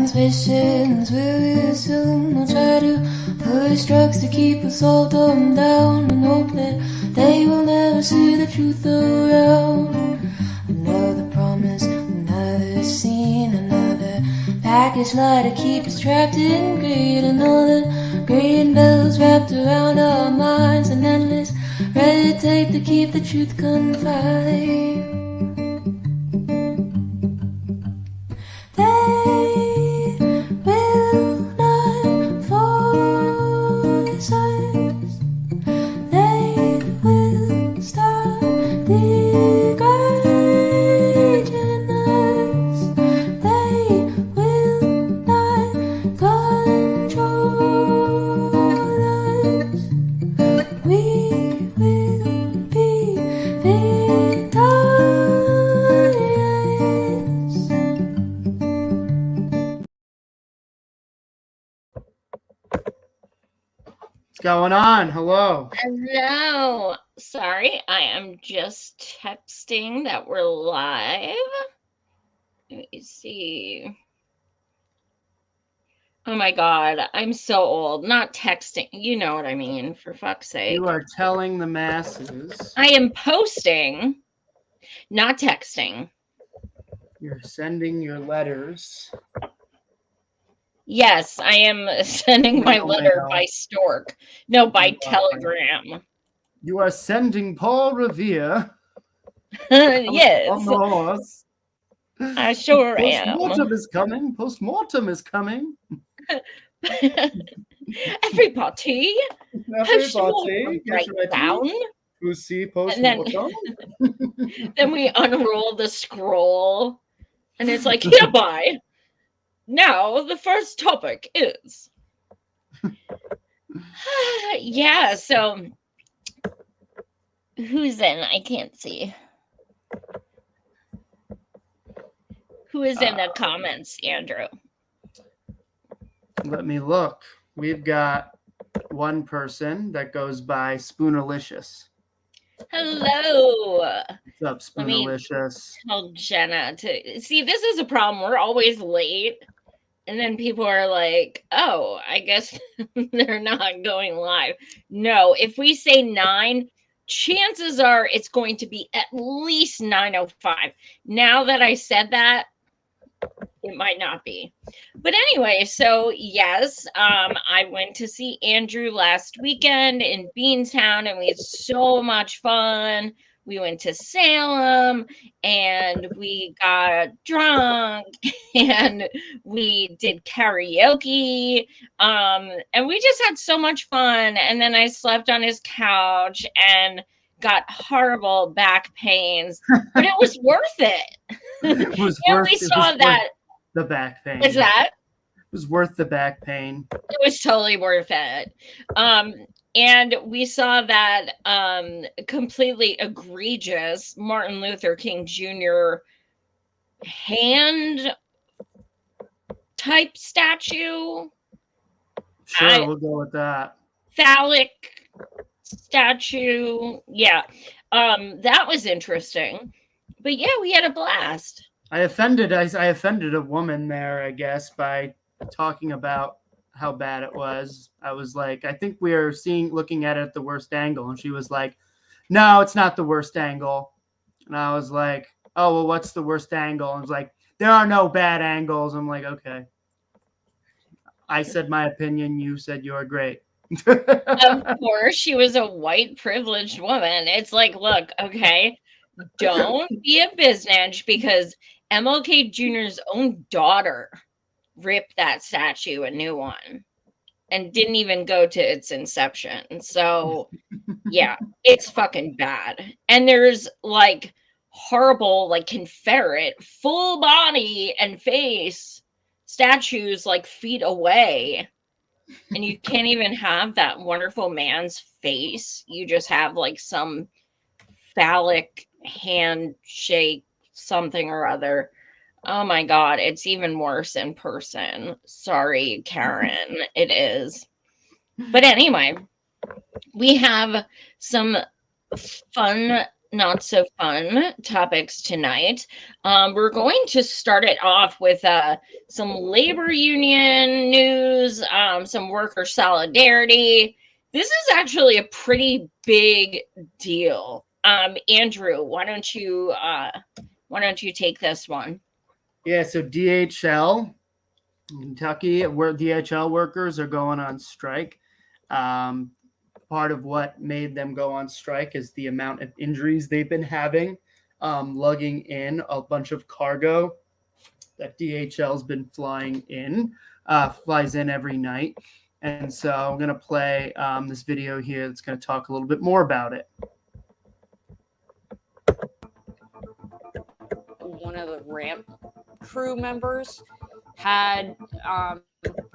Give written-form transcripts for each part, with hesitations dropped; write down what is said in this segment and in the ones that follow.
Transmissions will resume. We'll try to push drugs to keep us all dumbed down and hope that they will never see the truth around. Another promise, another scene, another package lie to keep us trapped in greed. Another green bells wrapped around our minds, an endless red tape to keep the truth confined. They will not force us. They will stop degrading us. They will not control us. We will be victorious. What's going on? Hello. Hello. Sorry, I am just texting that we're live. Let me see. Oh my God, I'm so old. Not texting. You know what I mean, for fuck's sake. You are telling the masses. I am posting, not texting. You're sending your letters. Yes, I am sending my letter by stork. No, by telegram. You are sending Paul Revere. Yes. On the horse. I sure am. Post-mortem is coming. Post-mortem is coming. Everybody. Everybody, Right down. To see post-mortem. Then we unroll the scroll, and it's like, hereby. Now, the first topic is. Yeah, so. Who's in? I can't see. Who is in the comments, Andrew? Let me look. We've got one person that goes by Spoonalicious. Hello. What's up, Spoonalicious? Tell Jenna to see. This is a problem. We're always late, and then people are like, "Oh, I guess they're not going live." No, if we say 9, chances are it's going to be at least 9:05. Now that I said that, it might not be. But anyway, so yes, I went to see Andrew last weekend in Beantown, and we had so much fun. We went to Salem, and we got drunk, and we did karaoke, and we just had so much fun. And then I slept on his couch and got horrible back pains, but it was worth it. We saw that. The back pain. Is that? It was worth the back pain. It was totally worth it. And we saw that completely egregious Martin Luther King Jr. hand type statue. Sure, we'll go with that. Phallic statue. Yeah. That was interesting. But yeah, we had a blast. I offended a woman there, I guess, by talking about how bad it was. I was like, I think we are looking at it at the worst angle. And she was like, no, it's not the worst angle. And I was like, oh, well, what's the worst angle? And I was like, there are no bad angles. I'm like, okay. I said my opinion. You said you're great. Of course, she was a white privileged woman. It's like, look, okay, don't be a biznatch, because MLK Jr.'s own daughter ripped that statue a new one and didn't even go to its inception. So, yeah, it's fucking bad. And there's like horrible, like Confederate full body and face statues like feet away. And you can't even have that wonderful man's face. You just have like some phallic handshake something or other. Oh my God, it's even worse in person. Sorry, Karen, it is. But anyway, we have some fun not so fun topics tonight. We're going to start it off with some labor union news, some worker solidarity. This is actually a pretty big deal. Andrew, why don't you take this one? Yeah, so DHL, Kentucky, where DHL workers are going on strike. Part of what made them go on strike is the amount of injuries they've been having, lugging in a bunch of cargo that DHL's been flies in every night. And so I'm going to play this video here that's going to talk a little bit more about it. One of the ramp crew members had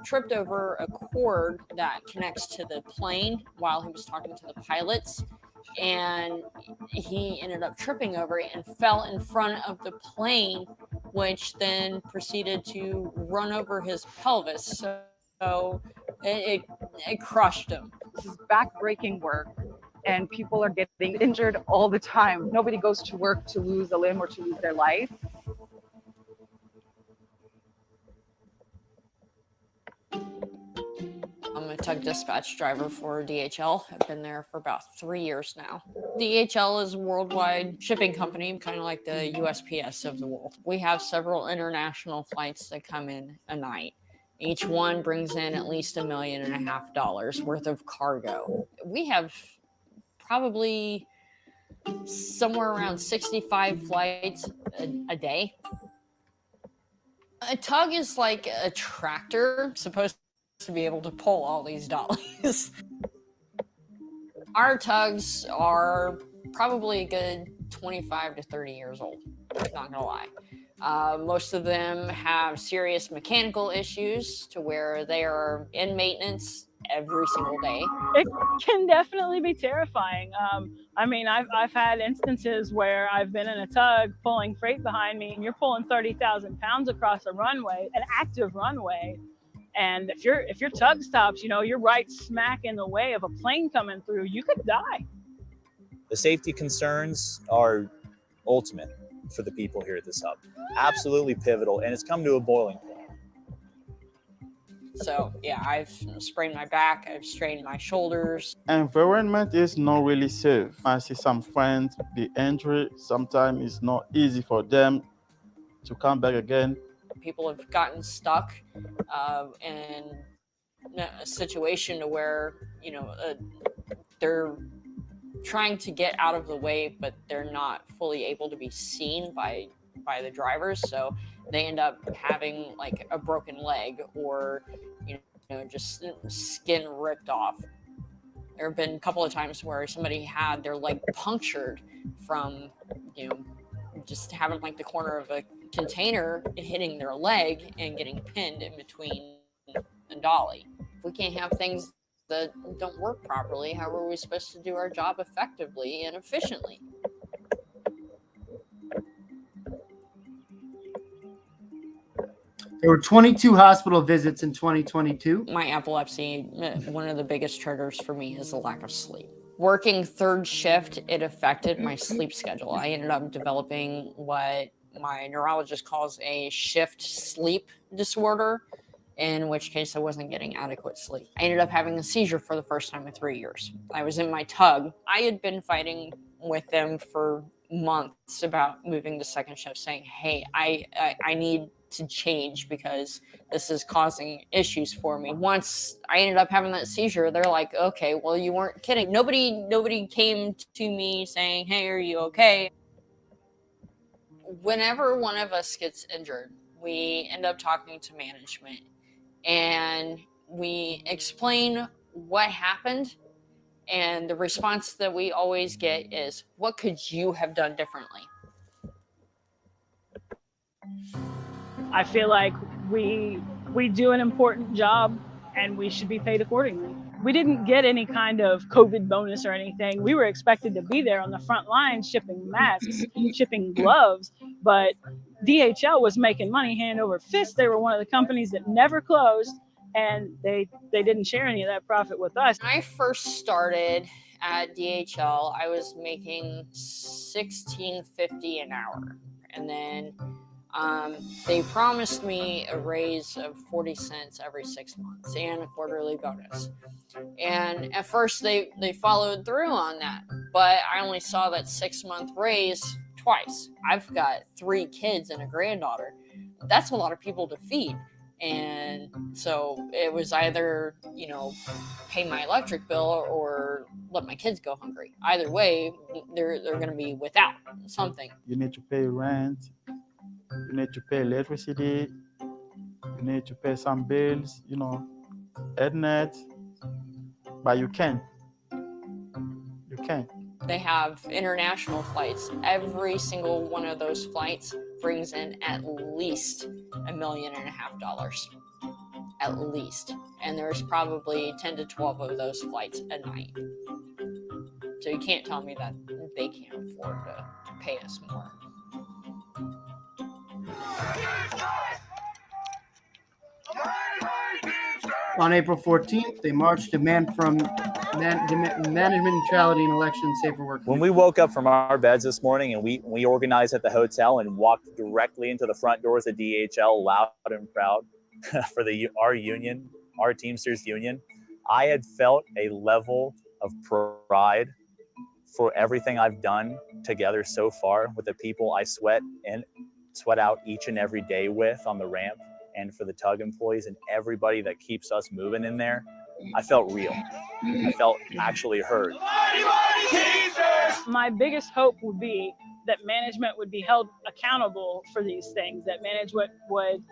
tripped over a cord that connects to the plane while he was talking to the pilots, and he ended up tripping over it and fell in front of the plane, which then proceeded to run over his pelvis. So it crushed him. This is back-breaking work, and people are getting injured all the time. Nobody goes to work to lose a limb or to lose their life. I'm a tug dispatch driver for DHL. I've been there for about 3 years now. DHL is a worldwide shipping company, kind of like the USPS of the world. We have several international flights that come in a night. Each one brings in at least $1.5 million worth of cargo. We have probably somewhere around 65 flights a day. A tug is like a tractor supposed to be able to pull all these dollies. Our tugs are probably a good 25 to 30 years old, not gonna lie. Most of them have serious mechanical issues to where they are in maintenance every single day. It can definitely be terrifying. I mean, I've had instances where I've been in a tug pulling freight behind me, and you're pulling 30,000 pounds across a runway, an active runway. And if your tug stops, you know, you're right smack in the way of a plane coming through, you could die. The safety concerns are ultimate for the people here at this hub. Absolutely pivotal, and it's come to a boiling point. So yeah, I've sprained my back, I've strained my shoulders. Environment is not really safe. I see some friends be injured. Sometimes it's not easy for them to come back again. People have gotten stuck in a situation to where, you know, they're trying to get out of the way, but they're not fully able to be seen by the drivers. So they end up having like a broken leg or, you know, just skin ripped off. There have been a couple of times where somebody had their leg punctured from, you know, just having like the corner of a container hitting their leg and getting pinned in between the dolly. If we can't have things that don't work properly, how are we supposed to do our job effectively and efficiently? There were 22 hospital visits in 2022. My epilepsy, one of the biggest triggers for me is the lack of sleep. Working third shift, it affected my sleep schedule. I ended up developing what my neurologist calls a shift sleep disorder, in which case I wasn't getting adequate sleep. I ended up having a seizure for the first time in 3 years. I was in my tug. I had been fighting with them for months about moving to second shift, saying, hey, I need to change because this is causing issues for me. Once I ended up having that seizure, they're like, okay, well, you weren't kidding. Nobody came to me saying, hey, are you okay? Whenever one of us gets injured, we end up talking to management and we explain what happened. And the response that we always get is, what could you have done differently? I feel like we do an important job and we should be paid accordingly. We didn't get any kind of COVID bonus or anything. We were expected to be there on the front line shipping masks, shipping gloves, but DHL was making money hand over fist. They were one of the companies that never closed, and they didn't share any of that profit with us. When I first started at DHL, I was making $16.50 an hour, and then they promised me a raise of 40 cents every 6 months and a quarterly bonus. And at first they followed through on that, but I only saw that 6-month raise twice. I've got 3 kids and a granddaughter. That's a lot of people to feed. And so it was either, pay my electric bill or let my kids go hungry. Either way, they're going to be without something. You need to pay rent, you need to pay electricity, you need to pay some bills, internet, but you can. You can. They have international flights. Every single one of those flights brings in at least $1.5 million. At least. And there's probably 10 to 12 of those flights a night. So you can't tell me that they can't afford to pay us more. On April 14th, they marched demand from management neutrality and election safer work. When we woke up from our beds this morning and we organized at the hotel and walked directly into the front doors of DHL, loud and proud for our union, our Teamsters union, I had felt a level of pride for everything I've done together so far with the people I sweat out each and every day with on the ramp, and for the tug employees and everybody that keeps us moving in there. I felt real. I felt actually heard. My biggest hope would be that management would be held accountable for these things, that management would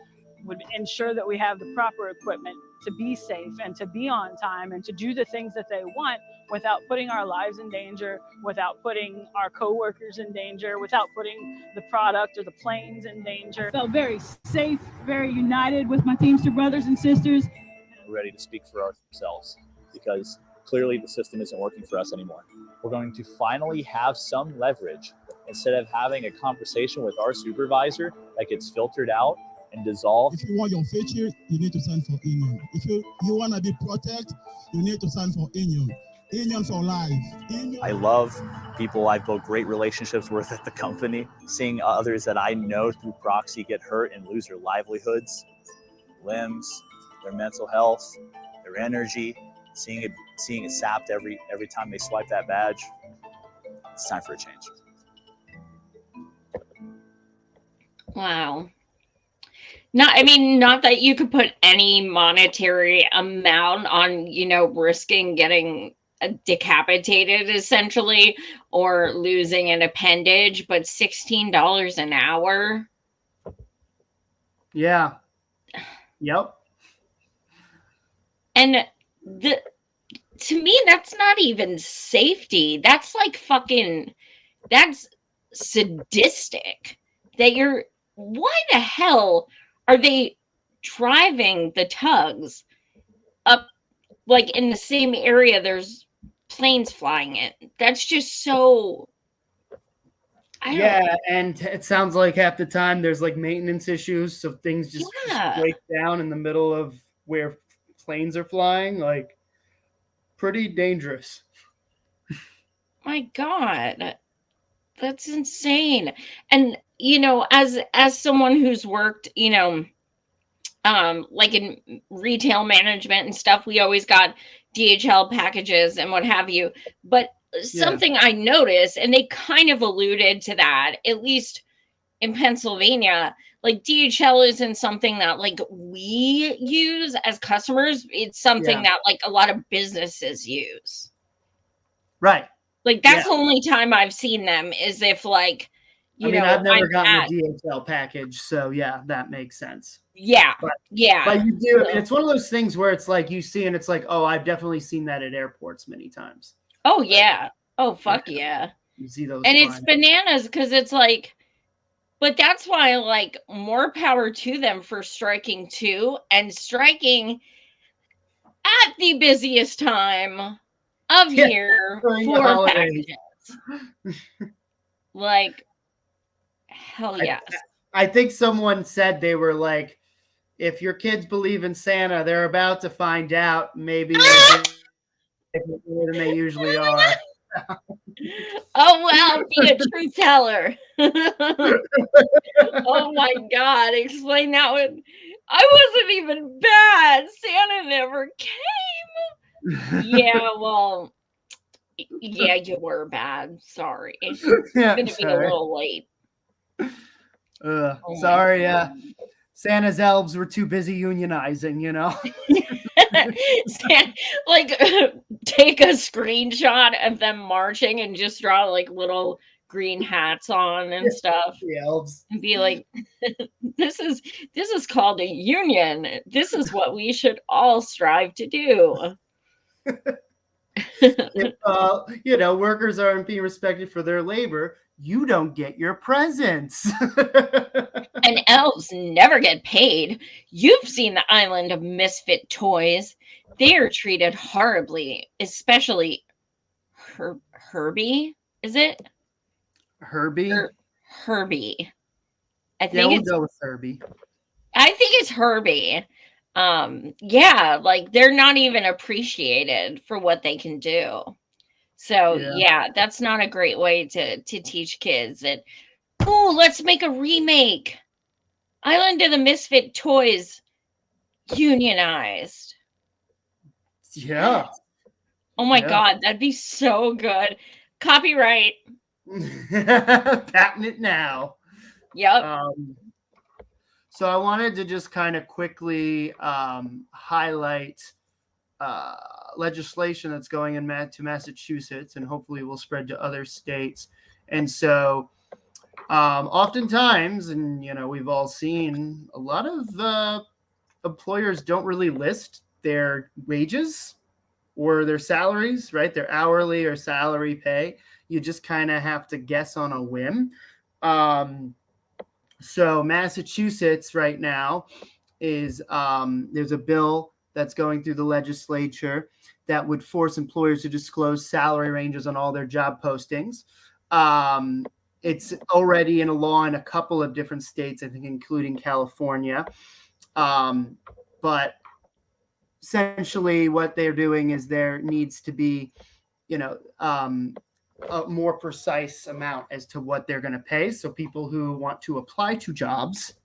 ensure that we have the proper equipment to be safe and to be on time and to do the things that they want without putting our lives in danger, without putting our coworkers in danger, without putting the product or the planes in danger. Felt very safe, very united with my Teamster brothers and sisters. We're ready to speak for ourselves because clearly the system isn't working for us anymore. We're going to finally have some leverage instead of having a conversation with our supervisor that gets filtered out and dissolved. If you want your future, you need to stand for union. If you want to be protected, you need to stand for union. Union for life. Union. I love people I've built great relationships with at the company. Seeing others that I know through proxy get hurt and lose their livelihoods, limbs, their mental health, their energy, seeing it sapped every time they swipe that badge. It's time for a change. Wow. Not that you could put any monetary amount on, risking getting decapitated essentially or losing an appendage, but $16 an hour. Yeah. Yep. And to me, that's not even safety. That's like that's sadistic. Why the hell are they driving the tugs up like in the same area there's planes flying in? That's just so and it sounds like half the time there's like maintenance issues, so things just break down in the middle of where planes are flying. Like, pretty dangerous. My God, that's insane. And as someone who's worked, like in retail management and stuff, we always got DHL packages and what have you. But something I noticed, and they kind of alluded to that, at least in Pennsylvania, like DHL isn't something that like we use as customers. It's something that like a lot of businesses use. Right. Like that's the only time I've seen them is if like, I've never gotten a DHL package, so yeah, that makes sense. Yeah. But you do. It's one of those things where it's like you see and it's like, oh, I've definitely seen that at airports many times. Oh yeah. Oh fuck yeah. You see those. And it's bananas because it's like, but that's why like more power to them for striking too, and striking at the busiest time of year for packages. Like, hell yes. I think someone said they were like, if your kids believe in Santa, they're about to find out. Maybe more than they usually are. Oh wow, be a truth teller. Oh my God, explain that one. I wasn't even bad. Santa never came. Yeah, well, yeah, you were bad. Sorry. I'm Yeah, gonna be a sorry. little late. Oh my Sorry, God. Santa's elves were too busy unionizing, you know. Like take a screenshot of them marching and just draw like little green hats on and stuff The elves. and be like, this is called a union. This is what we should all strive to do. If you know, workers aren't being respected for their labor, you don't get your presents. And elves never get paid. You've seen the island of misfit toys. They are treated horribly, especially Herbie. Is it Herbie? Herbie? I Yeah, think we'll it's go with Herbie. I think it's Herbie. Yeah, like they're not even appreciated for what they can do. So yeah, that's not a great way to teach kids that, oh, let's make a remake. Island of the Misfit Toys unionized. Yeah. Oh my God, that'd be so good. Copyright. Patent it now. Yep. So I wanted to just kind of quickly highlight legislation that's going to Massachusetts and hopefully will spread to other states. And so oftentimes, and you know, we've all seen a lot of employers don't really list their wages or their salaries, right? Their hourly or salary pay. You just kind of have to guess on a whim. So Massachusetts right now is there's a bill that's going through the legislature that would force employers to disclose salary ranges on all their job postings. It's already in a law in a couple of different states, I think, including California. But essentially what they're doing is there needs to be, you know, a more precise amount as to what they're going to pay. So people who want to apply to jobs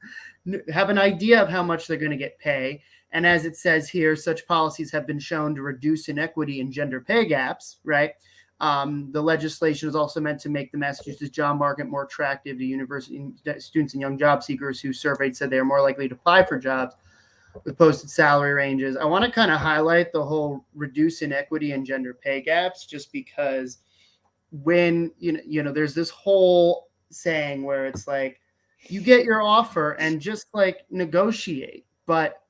have an idea of how much they're going to get paid. And as it says here, such policies have been shown to reduce inequity and gender pay gaps, right? The legislation is also meant to make the Massachusetts job market more attractive to university students and young job seekers who surveyed said they are more likely to apply for jobs with posted salary ranges. I want to kind of highlight the whole reduce inequity and gender pay gaps, just because when, you know, there's this whole saying where it's like, you get your offer and just like negotiate. But,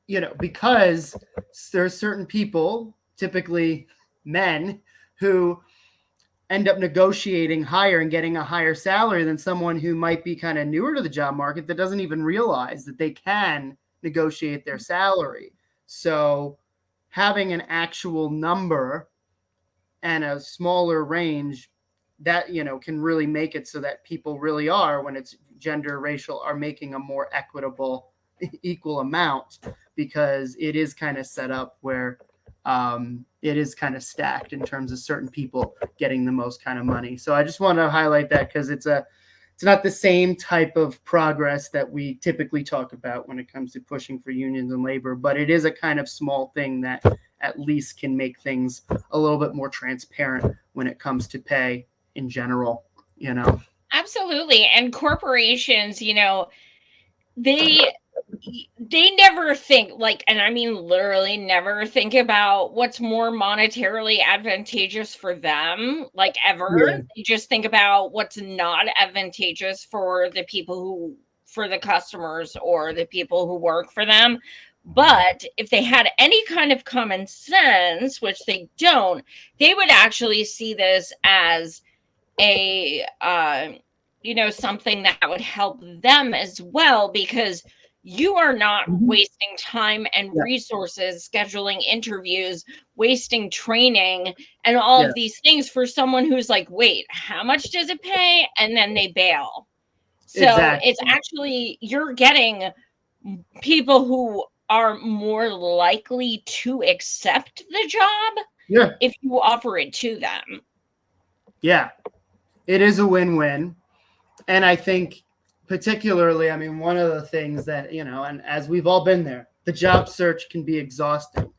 you know, because there's certain people, typically men, who end up negotiating higher and getting a higher salary than someone who might be kind of newer to the job market that doesn't even realize that they can negotiate their salary. So having an actual number and a smaller range that, you know, can really make it so that people really are, when it's gender, racial, are making a more equitable, equal amount, because it is kind of set up where it is kind of stacked in terms of certain people getting the most kind of money. So I just want to highlight that because it's not the same type of progress that we typically talk about when it comes to pushing for unions and labor, but it is a kind of small thing that at least can make things a little bit more transparent when it comes to pay in general, you know. Absolutely. And corporations, you know, they never think, like, and I mean literally never think about what's more monetarily advantageous for them, like ever. Yeah. They just think about what's not advantageous for the people for the customers or the people who work for them. But if they had any kind of common sense, which they don't, they would actually see this as a you know, something that would help them as well, because you are not wasting time and resources scheduling interviews, wasting training and all of these things for someone who's like, wait, how much does it pay? And then they bail. So it's actually, you're getting people who are more likely to accept the job Yeah. if you offer it to them. Yeah. It is a win-win. And I think particularly, I mean, one of the things that, you know, and as we've all been there, the job search can be exhausting,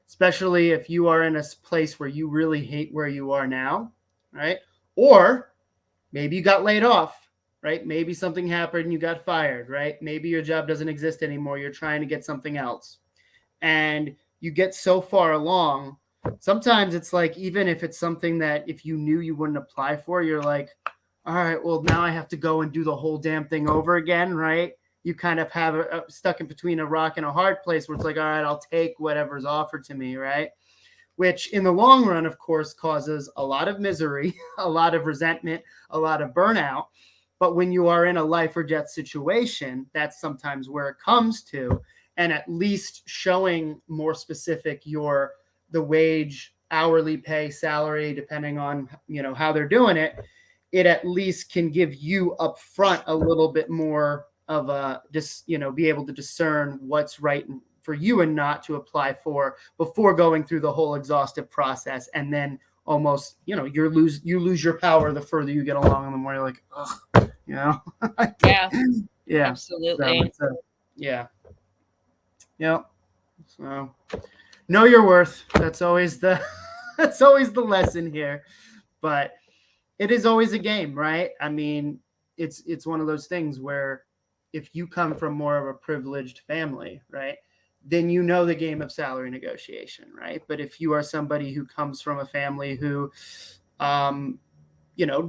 especially if you are in a place where you really hate where you are now, right? Or maybe you got laid off, right? Maybe something happened and you got fired, right? Maybe your job doesn't exist anymore. You're trying to get something else. And you get so far along, sometimes it's like, even if it's something that if you knew you wouldn't apply for, you're like, all right, well, now I have to go and do the whole damn thing over again, right? You kind of have stuck in between a rock and a hard place where it's like, all right, I'll take whatever's offered to me, right? Which in the long run, of course, causes a lot of misery, a lot of resentment, a lot of burnout. But when you are in a life or death situation, that's sometimes where it comes to. And at least showing more specific the wage, hourly pay, salary, depending on, you know, how they're doing it, it at least can give you up front a little bit more of a, just, you know, be able to discern what's right for you and not to apply for before going through the whole exhaustive process. And then almost, you know, you lose your power the further you get along, and the more you're like, ugh, you know? Yeah. Yeah. Absolutely. So yeah. Yep. So know your worth. That's always the lesson here. But it is always a game, right? I mean, it's one of those things where if you come from more of a privileged family, right, then you know the game of salary negotiation, right? But if you are somebody who comes from a family who you know,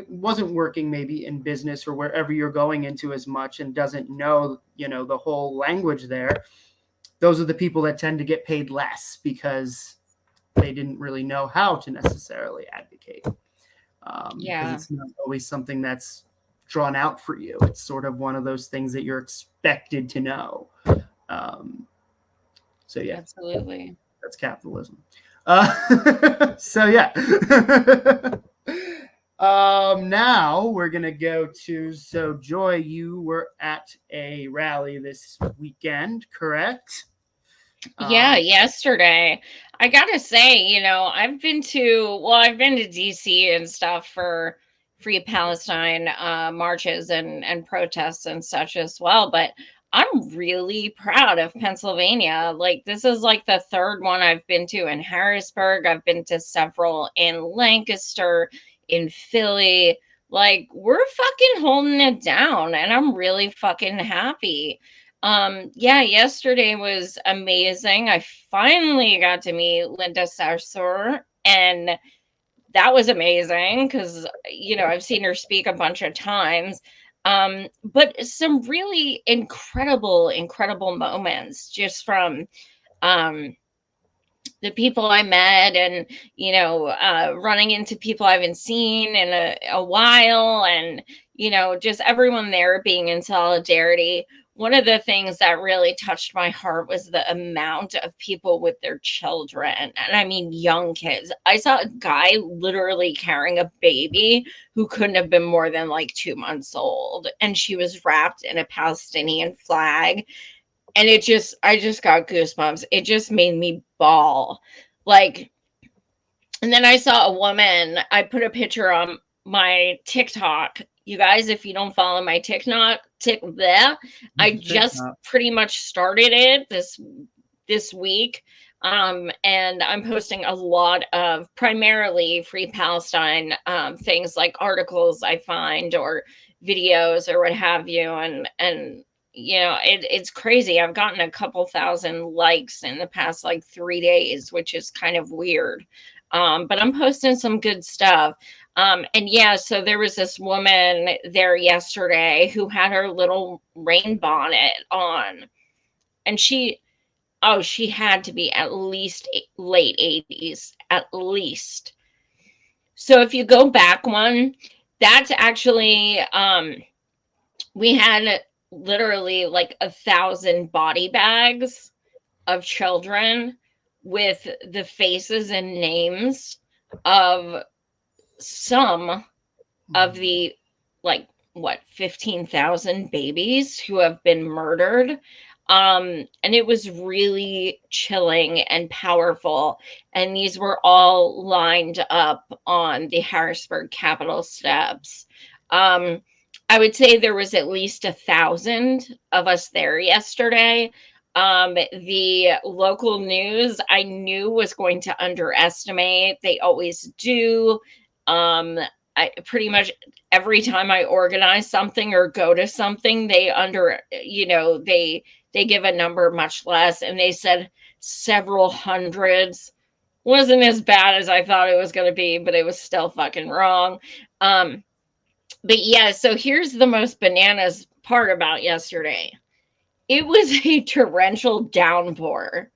wasn't working maybe in business or wherever you're going into as much and doesn't know, you know, the whole language there, those are the people that tend to get paid less because they didn't really know how to necessarily advocate. Because it's not always something that's drawn out for you. It's sort of one of those things that you're expected to know. So yeah, absolutely, that's capitalism. So yeah. Now we're gonna go to, so Joy, you were at a rally this weekend, correct? Yeah, yesterday. I gotta say, you know, I've been to DC and stuff for Free Palestine marches and protests and such as well, but I'm really proud of Pennsylvania. Like, this is like the third one I've been to in Harrisburg. I've been to several in Lancaster, in Philly. Like, we're fucking holding it down, and I'm really fucking happy. Yeah, yesterday was amazing. I finally got to meet Linda Sarsour, and that was amazing because, you know, I've seen her speak a bunch of times. But some really incredible moments just from the people I met, and, you know, running into people I haven't seen in a while, and, you know, just everyone there being in solidarity. One of the things that really touched my heart was the amount of people with their children. And I mean, young kids. I saw a guy literally carrying a baby who couldn't have been more than like 2 months old. And she was wrapped in a Palestinian flag. And I just got goosebumps. It just made me bawl. Like, and then I saw a woman, I put a picture on my TikTok. You guys, if you don't follow my TikTok, I just pretty much started it this week. And I'm posting a lot of primarily Free Palestine things, like articles I find or videos or what have you. And you know, it's crazy. I've gotten a couple thousand likes in the past like 3 days, which is kind of weird. But I'm posting some good stuff. And yeah, so there was this woman there yesterday who had her little rain bonnet on, and she had to be at least late 80s, at least. So if you go back one, that's actually, we had literally like 1,000 body bags of children with the faces and names of some of the, like, what, 15,000 babies who have been murdered. And it was really chilling and powerful. And these were all lined up on the Harrisburg Capitol steps. I would say there was at least 1,000 of us there yesterday. The local news I knew was going to underestimate. They always do. I pretty much every time I organize something or go to something, they give a number much less, and they said several hundreds. Wasn't as bad as I thought it was going to be, but it was still fucking wrong. But yeah, so here's the most bananas part about yesterday. It was a torrential downpour,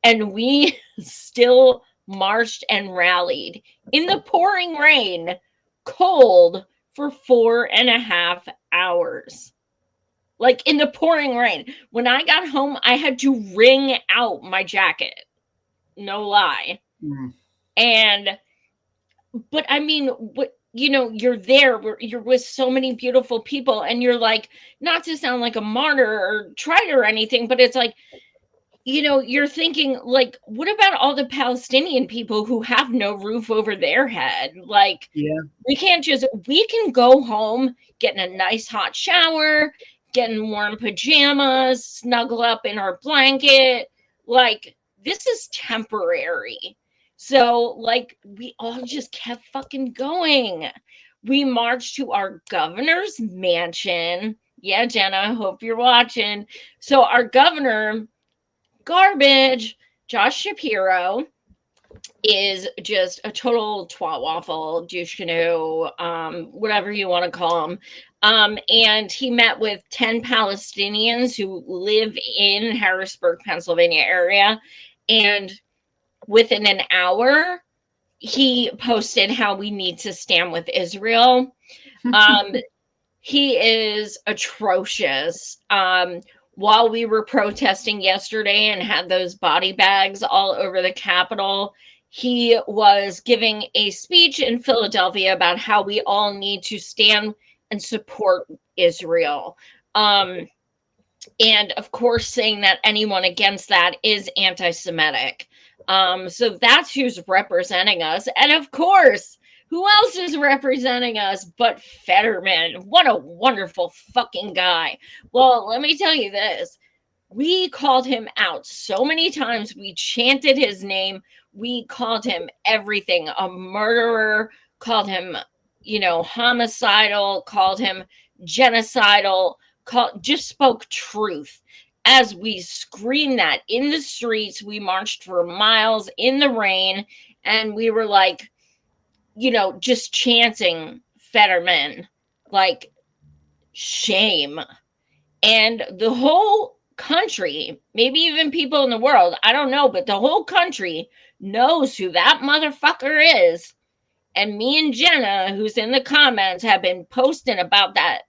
and we still marched and rallied in the pouring rain, cold, for 4.5 hours. Like in the pouring rain. When I got home, I had to wring out my jacket. No lie. But I mean, you're there, you're with so many beautiful people, and you're like, not to sound like a martyr or trite or anything, but it's like, you're thinking, like, what about all the Palestinian people who have no roof over their head? Like, we can go home, get in a nice hot shower, get in warm pajamas, snuggle up in our blanket. Like, this is temporary. So, like, we all just kept fucking going. We marched to our governor's mansion. Yeah, Jenna, I hope you're watching. So our governor, garbage, Josh Shapiro, is just a total twat waffle, douche canoe, whatever you want to call him. And he met with 10 Palestinians who live in Harrisburg, Pennsylvania area. And within an hour, he posted how we need to stand with Israel. He is atrocious. While we were protesting yesterday and had those body bags all over the Capitol, he was giving a speech in Philadelphia about how we all need to stand and support Israel. And of course, saying that anyone against that is anti-Semitic. So that's who's representing us. And of course, who else is representing us but Fetterman? What a wonderful fucking guy. Well, let me tell you this. We called him out so many times. We chanted his name. We called him everything. A murderer, called him, homicidal, called him genocidal, just spoke truth. As we screamed that in the streets, we marched for miles in the rain, and we were like, just chanting Fetterman, like, shame. And the whole country, maybe even people in the world, I don't know, but the whole country knows who that motherfucker is. And me and Jenna, who's in the comments, have been posting about that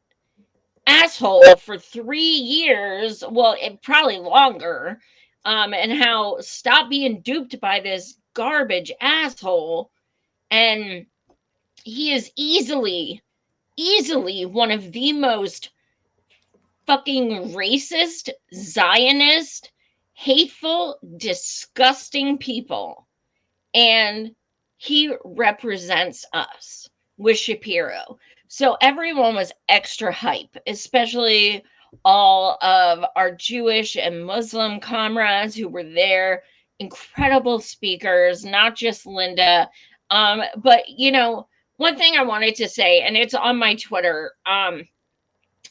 asshole for 3 years, well, probably longer, and how stop being duped by this garbage asshole. And he is easily one of the most fucking racist, Zionist, hateful, disgusting people. And he represents us with Shapiro. So everyone was extra hype, especially all of our Jewish and Muslim comrades who were there. Incredible speakers, not just Linda. But, one thing I wanted to say, and it's on my Twitter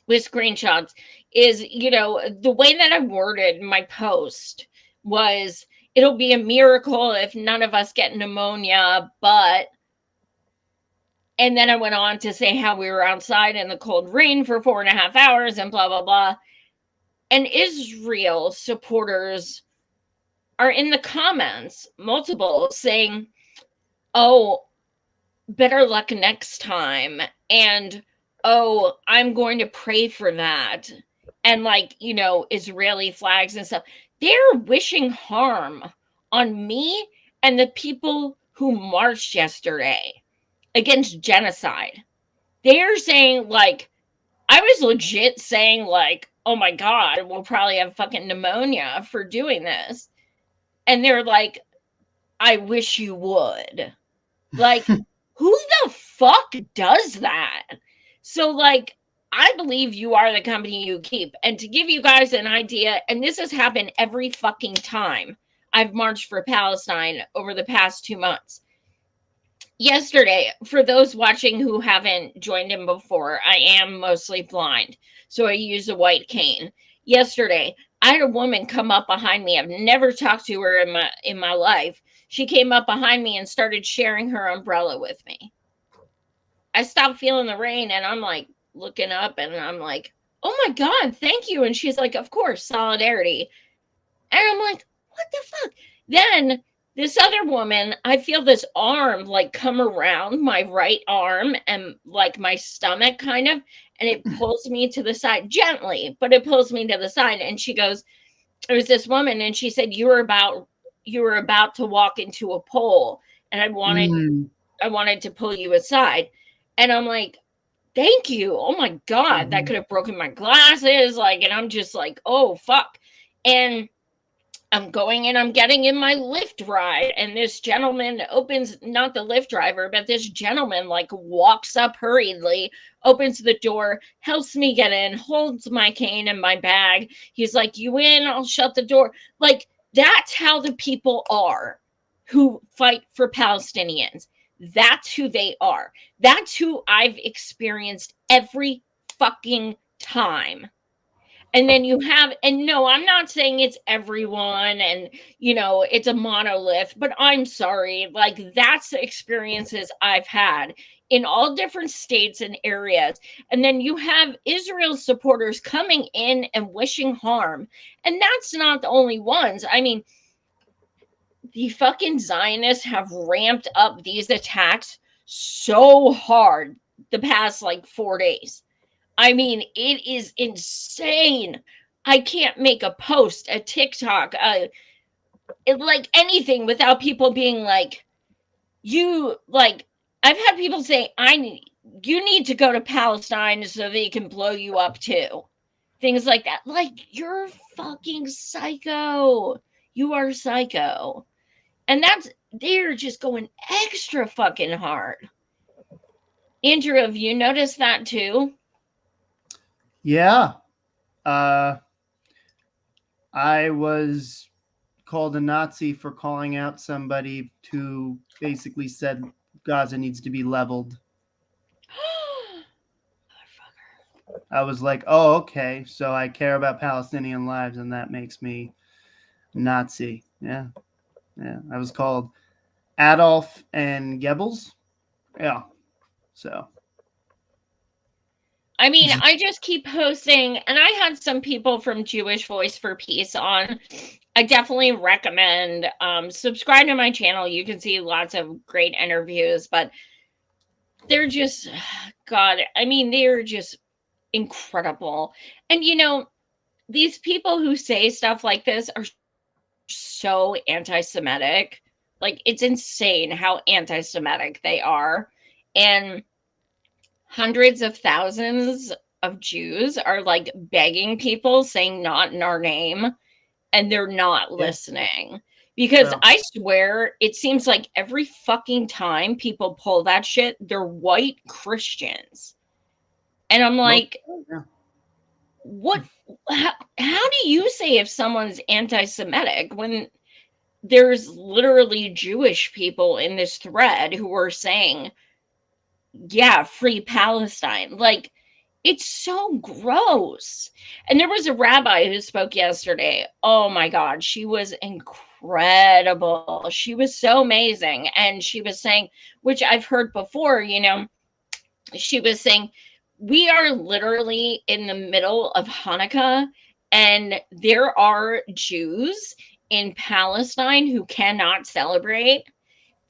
with screenshots, is, the way that I worded my post was, it'll be a miracle if none of us get pneumonia, but... And then I went on to say how we were outside in the cold rain for 4.5 hours and blah, blah, blah. And Israel supporters are in the comments, multiple, saying, oh, better luck next time. And, oh, I'm going to pray for that. And Israeli flags and stuff. They're wishing harm on me and the people who marched yesterday against genocide. They're saying, I was legit saying, oh my God, we'll probably have fucking pneumonia for doing this. And they're like, I wish you would. Like, who the fuck does that? So, like, I believe you are the company you keep. And to give you guys an idea, and this has happened every fucking time I've marched for Palestine over the past 2 months. Yesterday, for those watching who haven't joined in before, I am mostly blind, so I use a white cane. Yesterday, I had a woman come up behind me. I've never talked to her in my life. She came up behind me and started sharing her umbrella with me. I stopped feeling the rain and I'm like looking up and I'm like, oh my God, thank you. And she's like, of course, solidarity. And I'm like, what the fuck? Then this other woman, I feel this arm like come around my right arm and like my stomach kind of, and it pulls me to the side gently, but it pulls me to the side. And she goes, there was this woman and she said, you were about to walk into a pole and I wanted to pull you aside. And I'm like, thank you. Oh my God, that could have broken my glasses. Like, and I'm just like, oh fuck. And I'm going and I'm getting in my Lyft ride, and this gentleman opens, not the Lyft driver, but this gentleman like walks up hurriedly, opens the door, helps me get in, holds my cane and my bag. He's like, you in? I'll shut the door. Like, that's how the people are who fight for Palestinians. That's who they are. That's who I've experienced every fucking time. And then you have, and no, I'm not saying it's everyone and, you know, it's a monolith, but I'm sorry. Like, that's the experiences I've had in all different states and areas. And then you have Israel supporters coming in and wishing harm. And that's not the only ones. I mean, the fucking Zionists have ramped up these attacks so hard the past like 4 days. I mean, it is insane. I can't make a post, a TikTok, like anything without people being like, you, like, I've had people say, you need to go to Palestine so they can blow you up too. Things like that. Like, you're fucking psycho. You are psycho. And they're just going extra fucking hard. Andrew, have you noticed that too? Yeah. I was called a Nazi for calling out somebody who basically said Gaza needs to be leveled. I was like, oh, okay. So I care about Palestinian lives and that makes me Nazi. Yeah. Yeah. I was called Adolf and Goebbels. Yeah. So. I mean, I just keep posting, and I had some people from Jewish Voice for Peace on. I definitely recommend subscribe to my channel. You can see lots of great interviews, but they're just, God, I mean, they're just incredible. And, you know, these people who say stuff like this are so anti-Semitic. Like, it's insane how anti-Semitic they are. And hundreds of thousands of Jews are like begging people, saying not in our name, and they're not listening. Because I swear it seems like every fucking time people pull that shit, they're white Christians. And I'm like, what? How do you say if someone's anti-Semitic when there's literally Jewish people in this thread who are saying, yeah, free Palestine? Like, it's so gross. And there was a rabbi who spoke yesterday. Oh my God, she was incredible. She was so amazing. And she was saying, which I've heard before, you know, she was saying, we are literally in the middle of Hanukkah, and there are Jews in Palestine who cannot celebrate.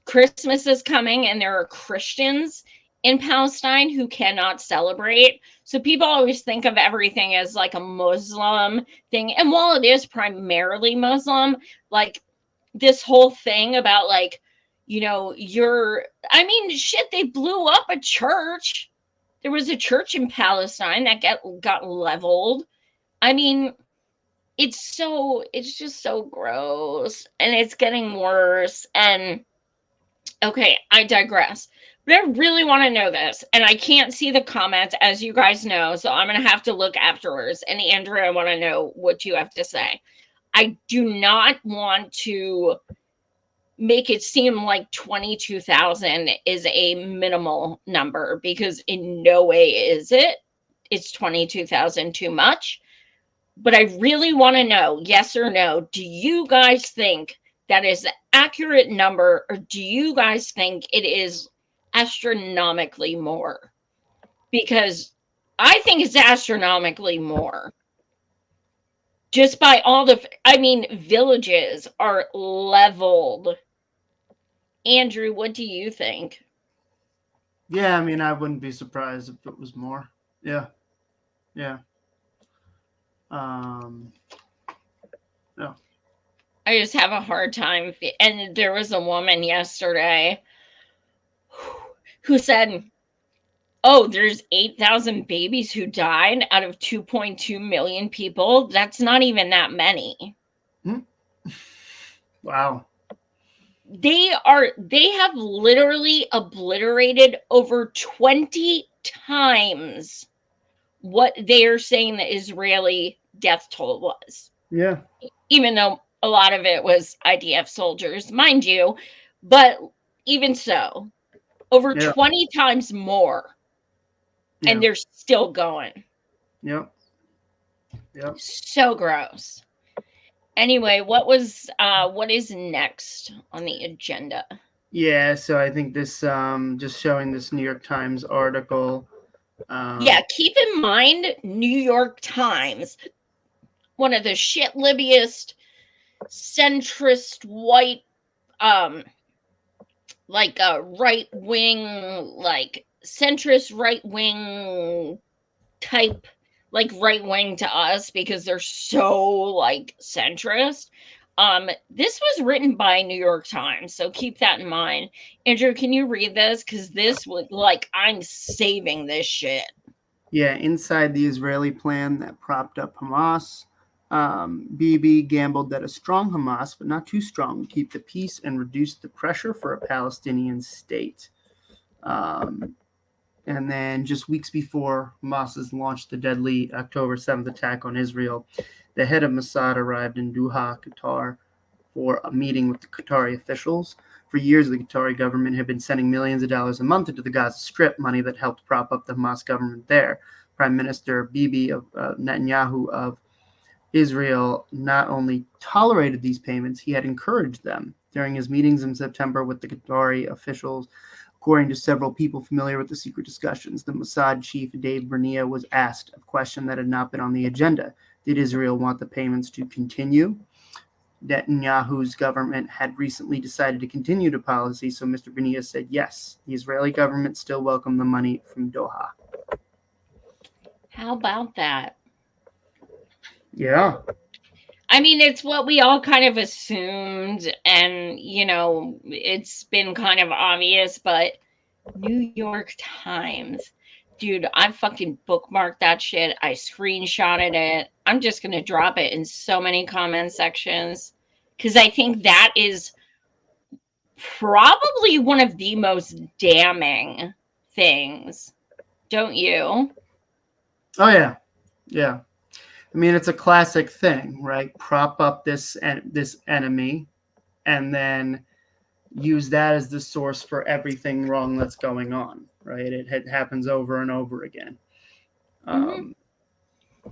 Christmas is coming, and there are Christians in Palestine who cannot celebrate. So people always think of everything as like a Muslim thing. And while it is primarily Muslim, like this whole thing about like, you know, I mean, shit, they blew up a church. There was a church in Palestine that got leveled. I mean, it's just so gross, and it's getting worse. And okay, I digress. But I really want to know this, and I can't see the comments, as you guys know, so I'm going to have to look afterwards. And Andrew, I want to know what you have to say. I do not want to make it seem like 22,000 is a minimal number, because in no way is it. It's 22,000 too much. But I really want to know, yes or no, do you guys think that is the accurate number, or do you guys think it is astronomically more? Because I think it's astronomically more. Just by all the, I mean, villages are leveled. Andrew, what do you think? Yeah, I mean, I wouldn't be surprised if it was more. Yeah. Yeah. No. I just have a hard time. And there was a woman yesterday who said, oh, there's 8,000 babies who died out of 2.2 million people. That's not even that many. Wow. They have literally obliterated over 20 times what they are saying the Israeli death toll was. Yeah. Even though a lot of it was IDF soldiers, mind you, but even so, over 20 times more. Yeah. And they're still going. Yep. Yep. So gross. Anyway, what is next on the agenda? Yeah, so I think this just showing this New York Times article. Yeah, keep in mind, New York Times, one of the shit-libbiest, centrist, white, like a right-wing, like centrist right-wing type, like right-wing to us, because they're so like centrist. This was written by New York Times, so keep that in mind. Andrew, can you read this? Because this was like, I'm saving this shit. Yeah, inside the Israeli plan that propped up Hamas, Bibi gambled that a strong Hamas, but not too strong, would keep the peace and reduce the pressure for a Palestinian state. And then just weeks before Hamas has launched the deadly October 7th attack on Israel, the head of Mossad arrived in Doha, Qatar, for a meeting with the Qatari officials. For years, the Qatari government had been sending millions of dollars a month into the Gaza Strip, money that helped prop up the Hamas government there. Prime Minister Bibi Netanyahu of Israel not only tolerated these payments, he had encouraged them. During his meetings in September with the Qatari officials, according to several people familiar with the secret discussions, the Mossad chief Dave Bernia was asked a question that had not been on the agenda. Did Israel want the payments to continue? Netanyahu's government had recently decided to continue the policy, so Mr. Bernia said yes. The Israeli government still welcomed the money from Doha. How about that? Yeah. I mean, it's what we all kind of assumed, and, you know, it's been kind of obvious, but New York Times. Dude, I fucking bookmarked that shit. I screenshotted it. I'm just going to drop it in so many comment sections, because I think that is probably one of the most damning things. Don't you? Oh, yeah. Yeah. I mean, it's a classic thing, right? Prop up this enemy and then use that as the source for everything wrong that's going on, right? It happens over and over again.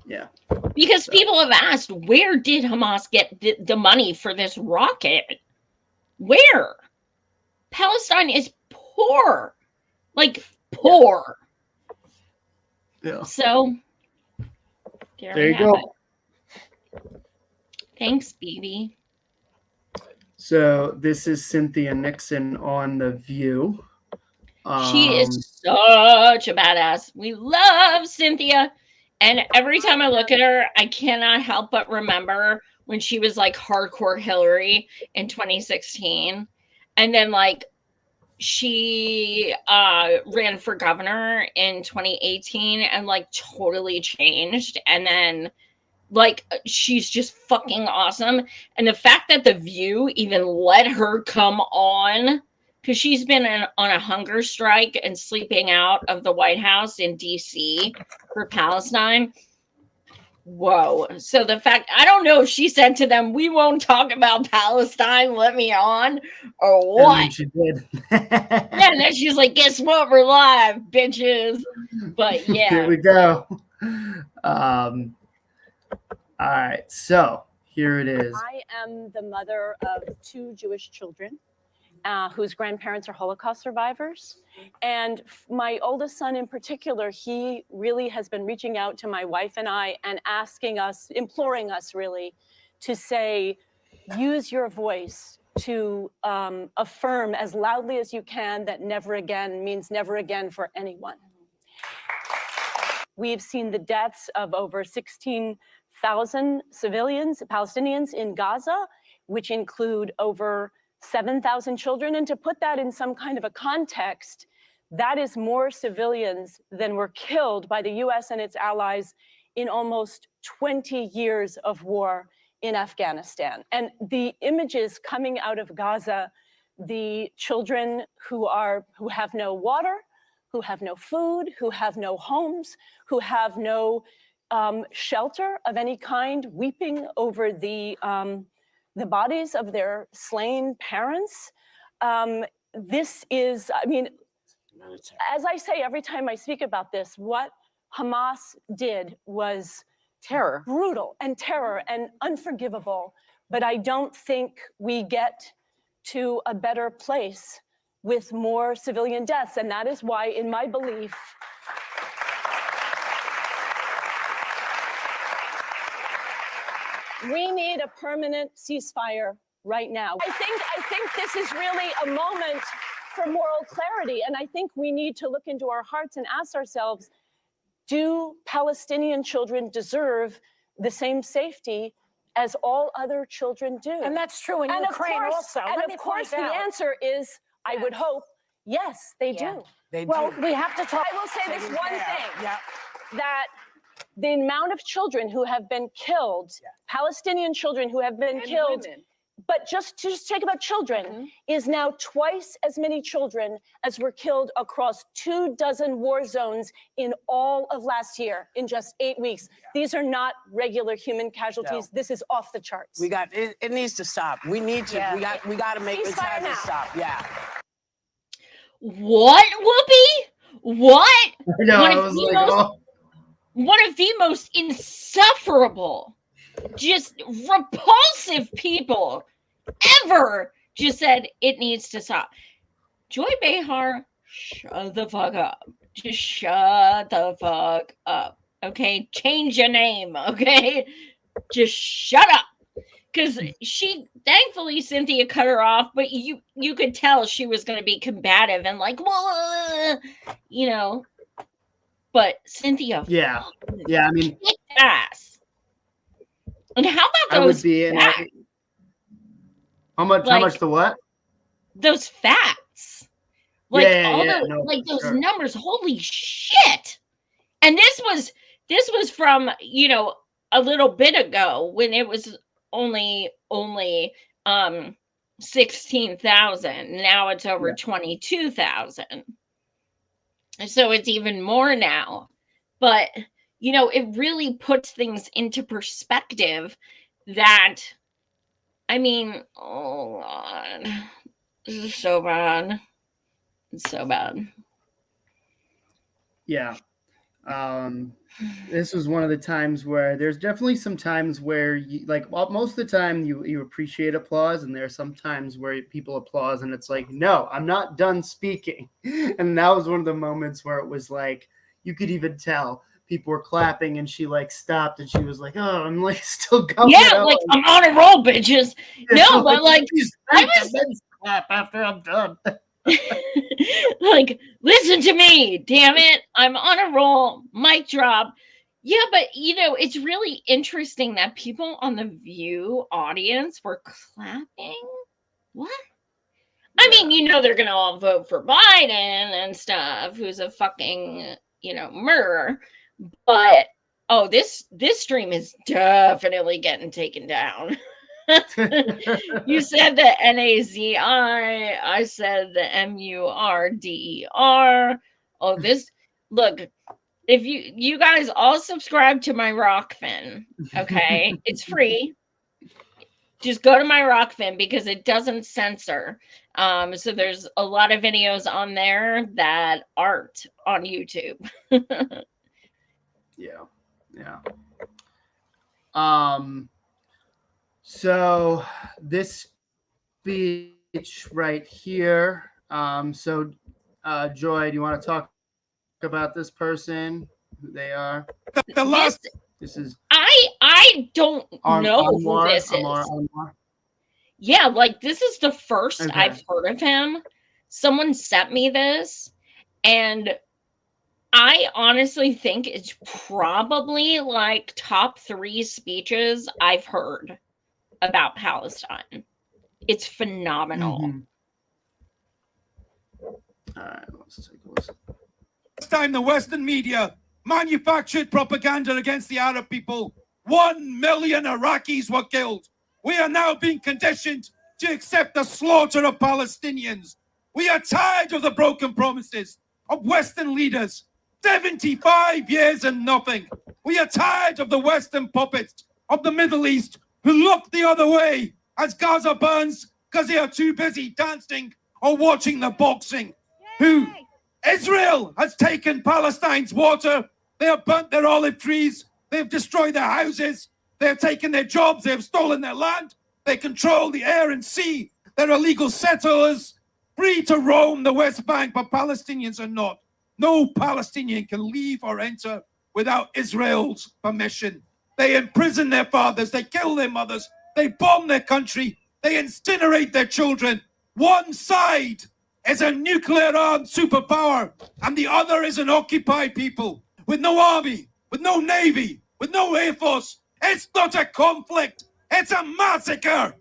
Yeah. Because people have asked, where did Hamas get the money for this rocket? Where? Palestine is poor. Like, poor. Yeah. So, there you go. Thanks, Bibi. So this is Cynthia Nixon on The View. She is such a badass. We love Cynthia. And every time I look at her, I cannot help but remember when she was like hardcore Hillary in 2016. And then like she ran for governor in 2018 and like totally changed. And then Like, she's just fucking awesome. And the fact that The View even let her come on, because she's been on a hunger strike and sleeping out of the White House in DC for Palestine. Whoa. So the fact, I don't know if she said to them, we won't talk about Palestine, let me on, or what. And she did. Yeah, and then she's like, guess what? We're live, bitches. But yeah. Here we go. All right, so here it is. I am the mother of 2 Jewish children whose grandparents are Holocaust survivors. And my oldest son in particular, he really has been reaching out to my wife and I and asking us, imploring us really, to say, use your voice to affirm as loudly as you can that never again means never again for anyone. We've seen the deaths of over 16,000 civilians, Palestinians in Gaza, which include over 7,000 children. And to put that in some kind of a context, that is more civilians than were killed by the US and its allies in almost 20 years of war in Afghanistan. And the images coming out of Gaza, the children who have no water, who have no food, who have no homes, who have no shelter of any kind, weeping over the bodies of their slain parents. This is, I mean, as I say every time I speak about this, what Hamas did was terror, brutal and terror and unforgivable. But I don't think we get to a better place with more civilian deaths. And that is why, in my belief, we need a permanent ceasefire right now. I think this is really a moment for moral clarity. And I think we need to look into our hearts and ask ourselves, do Palestinian children deserve the same safety as all other children do? And that's true in Ukraine also. And of course, the answer is, I would hope, yes, they do. Well, we have to talk. I will say this one thing, that the amount of children who have been killed, Palestinian children who have been killed, women. But just to take about children, is now twice as many children as were killed across 24 war zones in all of last year, in just 8 weeks. These are not regular human casualties. This is off the charts. We got it needs to stop. We need to we got to make this time to stop. What, Whoopi? What? No, I was like, oh. One of the most insufferable, just repulsive people ever just said it needs to stop. Joy Behar, shut the fuck up. Just shut the fuck up. Okay? Change your name, okay? Just shut up. Because she, thankfully, Cynthia cut her off, but you could tell she was going to be combative and like, well, you know. But Cynthia, yeah, I mean, ass. And how about those? I would be in. How much the what? Those facts, like those numbers. Holy shit! And this was from a little bit ago when it was only 16,000. Now it's over 22,000. So it's even more now. But, it really puts things into perspective that, I mean, oh God, this is so bad. It's so bad. Yeah. This was one of the times where there's definitely some times where most of the time you appreciate applause, and there are some times where people applause and it's like, no, I'm not done speaking. And that was one of the moments where it was like, you could even tell people were clapping and she stopped and she was like, oh, I'm still going. Yeah, I'm on a roll, bitches. No, but I was clap after I'm done. Listen to me, damn it. I'm on a roll, mic drop. Yeah, but it's really interesting that people on the View audience were clapping. What? I mean, they're gonna all vote for Biden and stuff, who's a fucking, murderer. But Oh, this stream is definitely getting taken down. You said the NAZI. I said the MURDER. Oh, this look. If you guys all subscribe to my Rockfin, okay? It's free. Just go to my Rockfin because it doesn't censor. So there's a lot of videos on there that aren't on YouTube. Yeah. So this speech right here. Joy, do you want to talk about this person, who they are? This is I don't know who this is. Anwar. Yeah, like this is the first Okay. I've heard of him. Someone sent me this, and I honestly think it's probably like top 3 speeches I've heard about Palestine. It's phenomenal. Mm-hmm. All right, let's take a listen. This time the Western media manufactured propaganda against the Arab people. 1 million Iraqis were killed. We are now being conditioned to accept the slaughter of Palestinians. We are tired of the broken promises of Western leaders. 75 years and nothing. We are tired of the Western puppets of the Middle East who look the other way as Gaza burns because they are too busy dancing or watching the boxing. Israel has taken Palestine's water. They have burnt their olive trees. They have destroyed their houses. They have taken their jobs. They have stolen their land. They control the air and sea. They're illegal settlers, free to roam the West Bank, but Palestinians are not. No Palestinian can leave or enter without Israel's permission. They imprison their fathers. They kill their mothers. They bomb their country. They incinerate their children. One side is a nuclear-armed superpower, and the other is an occupied people with no army, with no navy, with no air force. It's not a conflict. It's a massacre.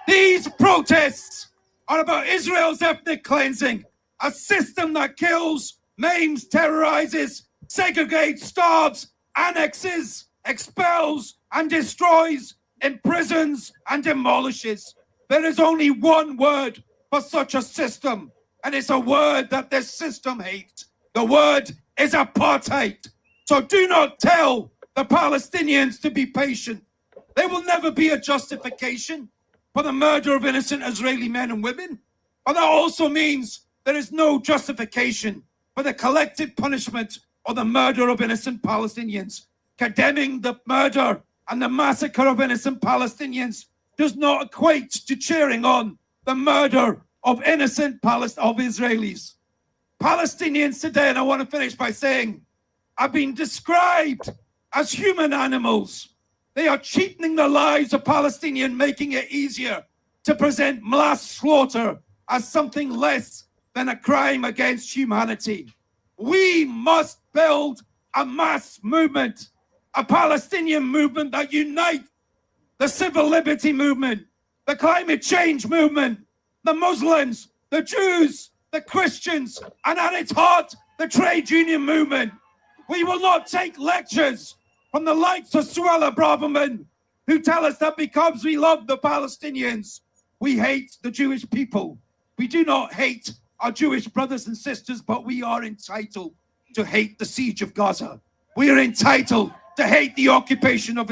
These protests are about Israel's ethnic cleansing, a system that kills, maims, terrorizes, segregates, starves, annexes, expels, and destroys, imprisons, and demolishes. There is only one word for such a system, and it's a word that this system hates. The word is apartheid. So do not tell the Palestinians to be patient. There will never be a justification for the murder of innocent Israeli men and women, but that also means there is no justification for the collective punishment or the murder of innocent Palestinians. Condemning the murder and the massacre of innocent Palestinians does not equate to cheering on the murder of innocent Israelis. Palestinians today, and I want to finish by saying, have been described as human animals. They are cheapening the lives of Palestinians, making it easier to present mass slaughter as something less than a crime against humanity. We must build a mass movement, a Palestinian movement that unites the civil liberty movement, the climate change movement, the Muslims, the Jews, the Christians, and at its heart, the trade union movement. We will not take lectures from the likes of Suella Braverman, who tell us that because we love the Palestinians, we hate the Jewish people. We do not hate our Jewish brothers and sisters, but we are entitled to hate the siege of Gaza. We are entitled to hate the occupation of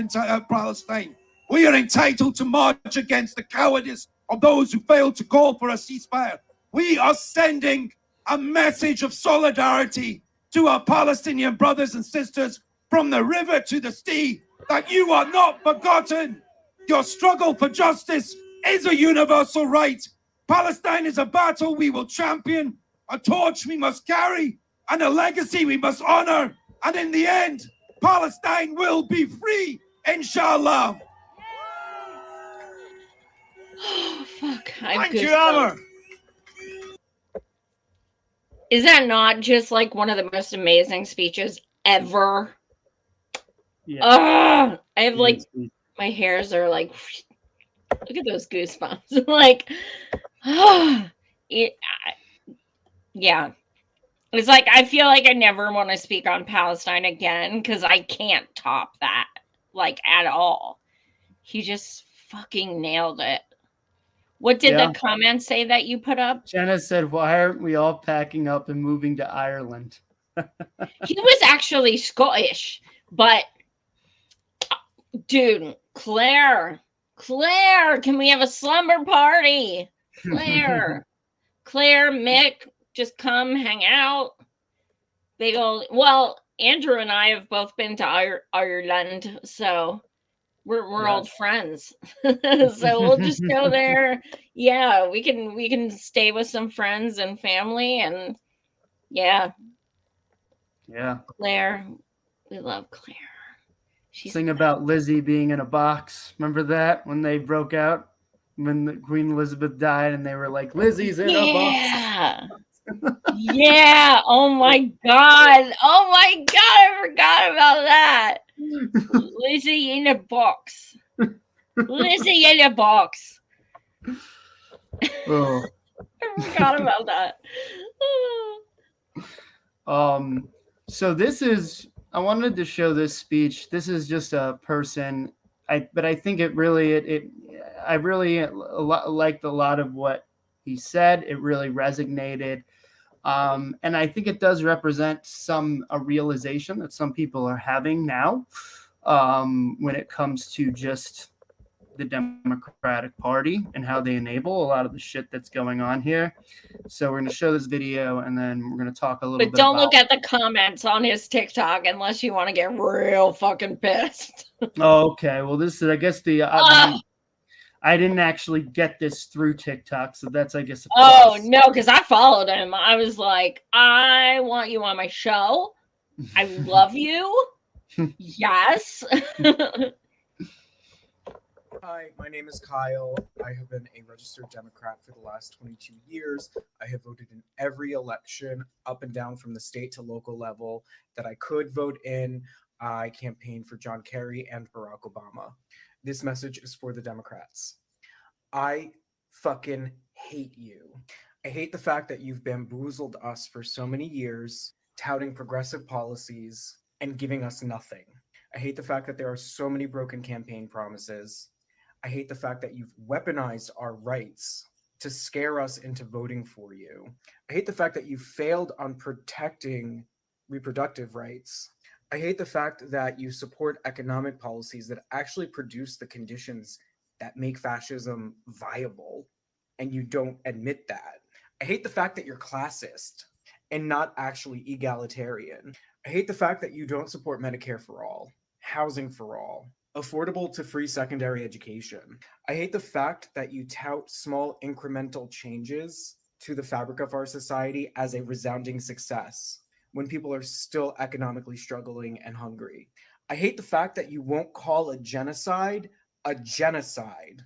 Palestine. We are entitled to march against the cowardice of those who failed to call for a ceasefire. We are sending a message of solidarity to our Palestinian brothers and sisters from the river to the sea, that you are not forgotten. Your struggle for justice is a universal right. Palestine is a battle we will champion, a torch we must carry, and a legacy we must honor. And in the end, Palestine will be free, inshallah. Oh, fuck. Thank you, Amr. Is that not just like one of the most amazing speeches ever? Yeah. I have like, my hairs are like, look at those goosebumps. Like, yeah. It's like, I feel like I never want to speak on Palestine again because I can't top that, like, at all. He just fucking nailed it. What did the comment say that you put up? Jenna said, why aren't we all packing up and moving to Ireland? He was actually Scottish, but dude, Claire, can we have a slumber party? Claire, Mick, just come hang out. Big old, well, Andrew and I have both been to Ireland, so we're old friends. So we'll just go there. Yeah, we can stay with some friends and family, and yeah. Claire, we love Claire. Sing about Lizzie being in a box. Remember that when they broke out? When Queen Elizabeth died and they were like, Lizzie's in a box. Yeah. Oh my God. I forgot about that. Lizzie in a box. Lizzie in a box. Oh. I forgot about that. So this is, I wanted to show this speech. This is just a person, but I think it really, I really liked a lot of what he said. It really resonated. And I think it does represent a realization that some people are having now when it comes to just the Democratic Party and how they enable a lot of the shit that's going on here. So we're going to show this video and then we're going to talk a little bit. But don't look at the comments on his TikTok unless you want to get real fucking pissed. Oh, okay. Well, this is, I guess, I didn't actually get this through TikTok, so that's, I guess, a plus. Oh, no, because I followed him. I was like, I want you on my show. I love you. Yes. Hi, my name is Kyle. I have been a registered Democrat for the last 22 years. I have voted in every election up and down from the state to local level that I could vote in. I campaigned for John Kerry and Barack Obama. This message is for the Democrats. I fucking hate you. I hate the fact that you've bamboozled us for so many years, touting progressive policies and giving us nothing. I hate the fact that there are so many broken campaign promises. I hate the fact that you've weaponized our rights to scare us into voting for you. I hate the fact that you failed on protecting reproductive rights. I hate the fact that you support economic policies that actually produce the conditions that make fascism viable, and you don't admit that. I hate the fact that you're classist and not actually egalitarian. I hate the fact that you don't support Medicare for all, housing for all, affordable to free secondary education. I hate the fact that you tout small incremental changes to the fabric of our society as a resounding success when people are still economically struggling and hungry. I hate the fact that you won't call a genocide a genocide.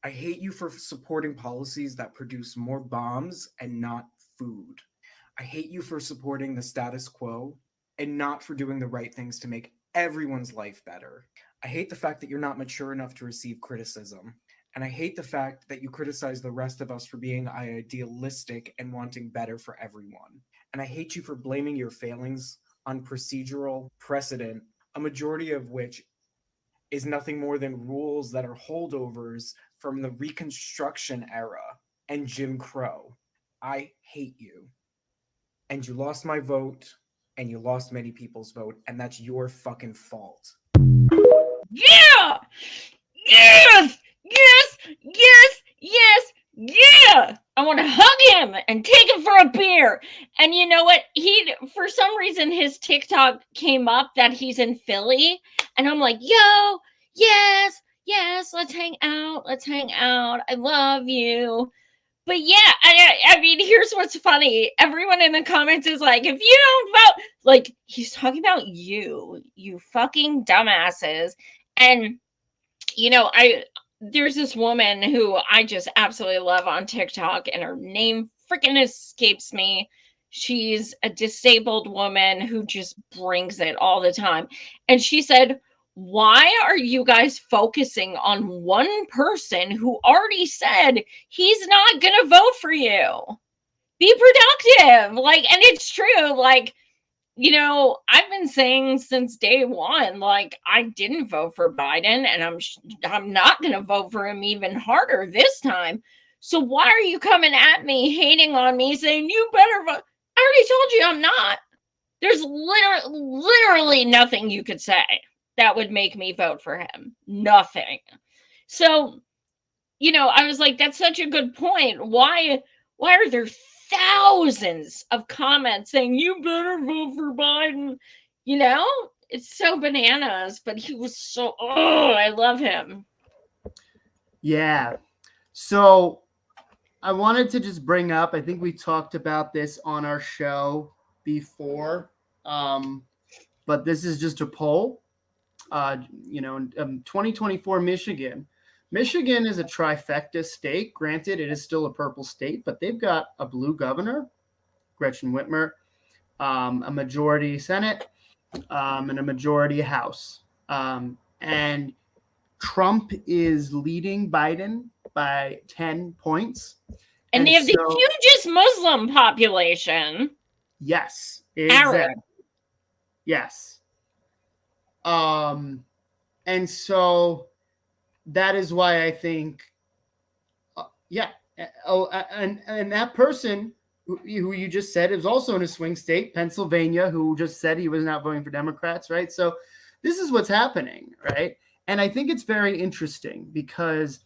I hate you for supporting policies that produce more bombs and not food. I hate you for supporting the status quo and not for doing the right things to make everyone's life better. I hate the fact that you're not mature enough to receive criticism. And I hate the fact that you criticize the rest of us for being idealistic and wanting better for everyone. And I hate you for blaming your failings on procedural precedent, a majority of which is nothing more than rules that are holdovers from the Reconstruction era and Jim Crow. I hate you. And you lost my vote, and you lost many people's vote, and that's your fucking fault. Yeah! Yes! Yes! Yes! Yes! Yeah! I want to hug him and take him for a beer. And you know what? For some reason, his TikTok came up that he's in Philly. And I'm like, yo, yes, let's hang out. I love you. But yeah, I mean, here's what's funny. Everyone in the comments is like, if you don't vote, like, he's talking about you fucking dumbasses. And, you know, there's this woman who I just absolutely love on TikTok, and her name freaking escapes me. She's a disabled woman who just brings it all the time. And she said, why are you guys focusing on one person who already said he's not going to vote for you? be productive. Like, and it's true. Like, you know, I've been saying since day one, like, I didn't vote for Biden, and I'm not going to vote for him even harder this time. So why are you coming at me, hating on me, saying you better vote? I already told you I'm not. There's literally nothing you could say that would make me vote for him. Nothing. So, you know, I was like, that's such a good point. Why are there thousands of comments saying you better vote for Biden? You know, it's so bananas, but he was so, oh, I love him. Yeah. So I wanted to just bring up, I think we talked about this on our show before, but this is just a poll. You know, 2024 Michigan. Michigan is a trifecta state. Granted, it is still a purple state, but they've got a blue governor, Gretchen Whitmer, a majority Senate, and a majority House. And Trump is leading Biden by 10 points. And they have the hugest Muslim population. Yes. Arab. Exactly. Yes. And so that is why I think, and that person who you just said is also in a swing state, Pennsylvania, who just said he was not voting for Democrats, right? So this is what's happening, right? And I think it's very interesting because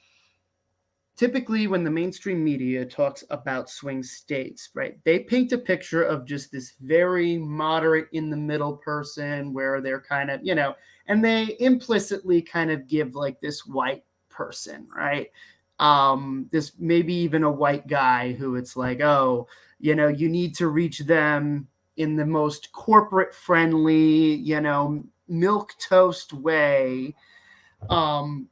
typically when the mainstream media talks about swing states, right, they paint a picture of just this very moderate in the middle person where they're kind of, you know, and they implicitly kind of give like this white person, right? This maybe even a white guy who it's like, oh, you know, you need to reach them in the most corporate friendly, you know, milk toast way. When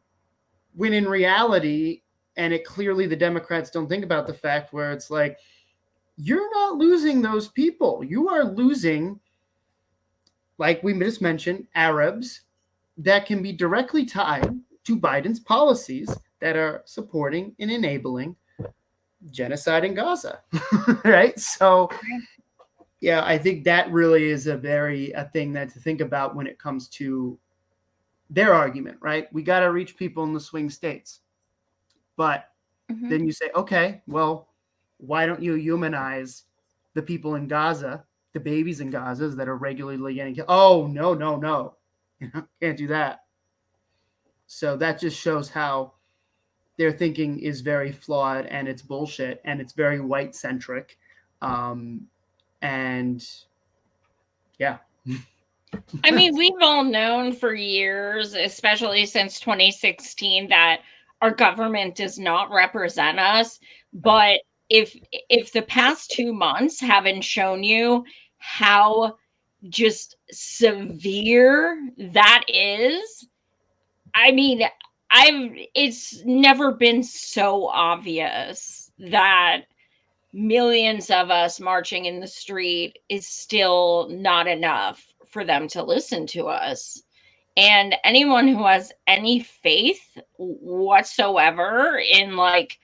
in reality, and it clearly the Democrats don't think about the fact where it's like, you're not losing those people. You are losing, like we just mentioned, Arabs that can be directly tied to Biden's policies that are supporting and enabling genocide in Gaza, right? So, yeah, I think that really is a thing that to think about when it comes to their argument, right? We got to reach people in the swing states. But then you say, okay, well, why don't you humanize the people in Gaza, the babies in Gaza that are regularly getting killed? Oh, no. You know, can't do that. So that just shows how their thinking is very flawed and it's bullshit and it's very white centric. And yeah. I mean, we've all known for years, especially since 2016, that our government does not represent us. But if the past 2 months haven't shown you how just severe that is, I mean, it's never been so obvious that millions of us marching in the street is still not enough for them to listen to us. And anyone who has any faith whatsoever in, like,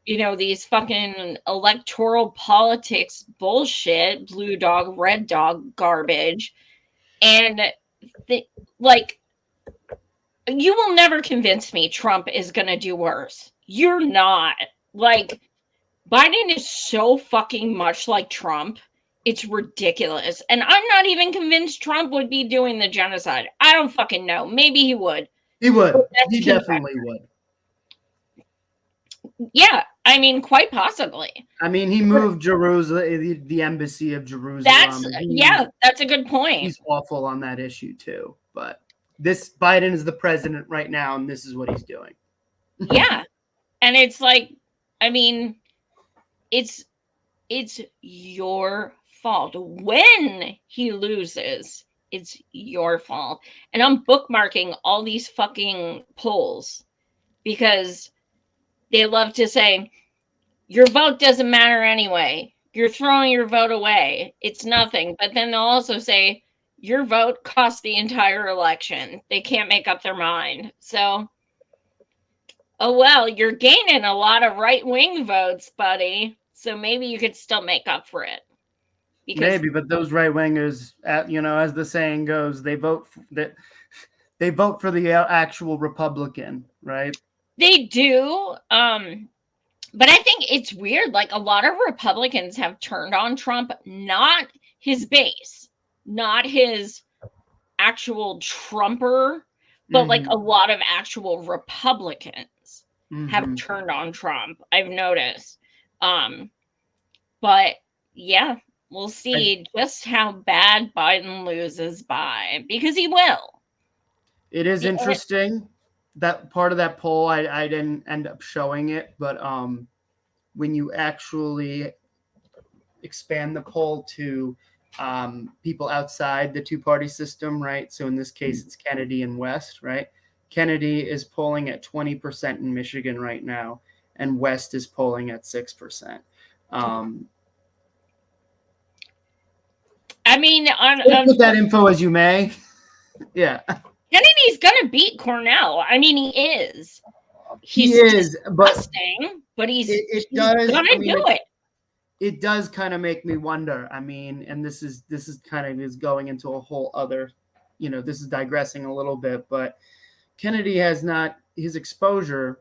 you know, these fucking electoral politics bullshit, blue dog, red dog garbage, and like, you will never convince me Trump is going to do worse. You're not. Like, Biden is so fucking much like Trump. It's ridiculous. And I'm not even convinced Trump would be doing the genocide. I don't fucking know. Maybe he would. He would. He definitely would. Yeah. I mean, quite possibly. I mean, he moved Jerusalem, the embassy of Jerusalem. That's a good point. He's awful on that issue too. But this Biden is the president right now, and this is what he's doing. Yeah. And it's like, I mean, it's your fault. When he loses, it's your fault. And I'm bookmarking all these fucking polls because they love to say, your vote doesn't matter anyway. You're throwing your vote away. It's nothing. But then they'll also say, your vote cost the entire election. They can't make up their mind. So, oh well, you're gaining a lot of right-wing votes, buddy. So maybe you could still make up for it. Because maybe, but those right wingers, as the saying goes, they vote for the actual Republican, right? they do. But I think it's weird. Like a lot of Republicans have turned on Trump, not his base, not his actual Trumper, but like a lot of actual Republicans have turned on Trump. I've noticed. But yeah, we'll see just how bad Biden loses by, because he will. It is interesting that part of that poll. I didn't end up showing it, but when you actually expand the poll to people outside the two-party system, right? So in this case, it's Kennedy and West, right? Kennedy is polling at 20% in Michigan right now, and West is polling at 6%. I mean, put that info as you may. Yeah. Kennedy's gonna beat Cornell. I mean, he is. He's disgusting, but he's gonna do it. It does kind of make me wonder. I mean, and this is kind of is going into a whole other, this is digressing a little bit, but Kennedy has not his exposure.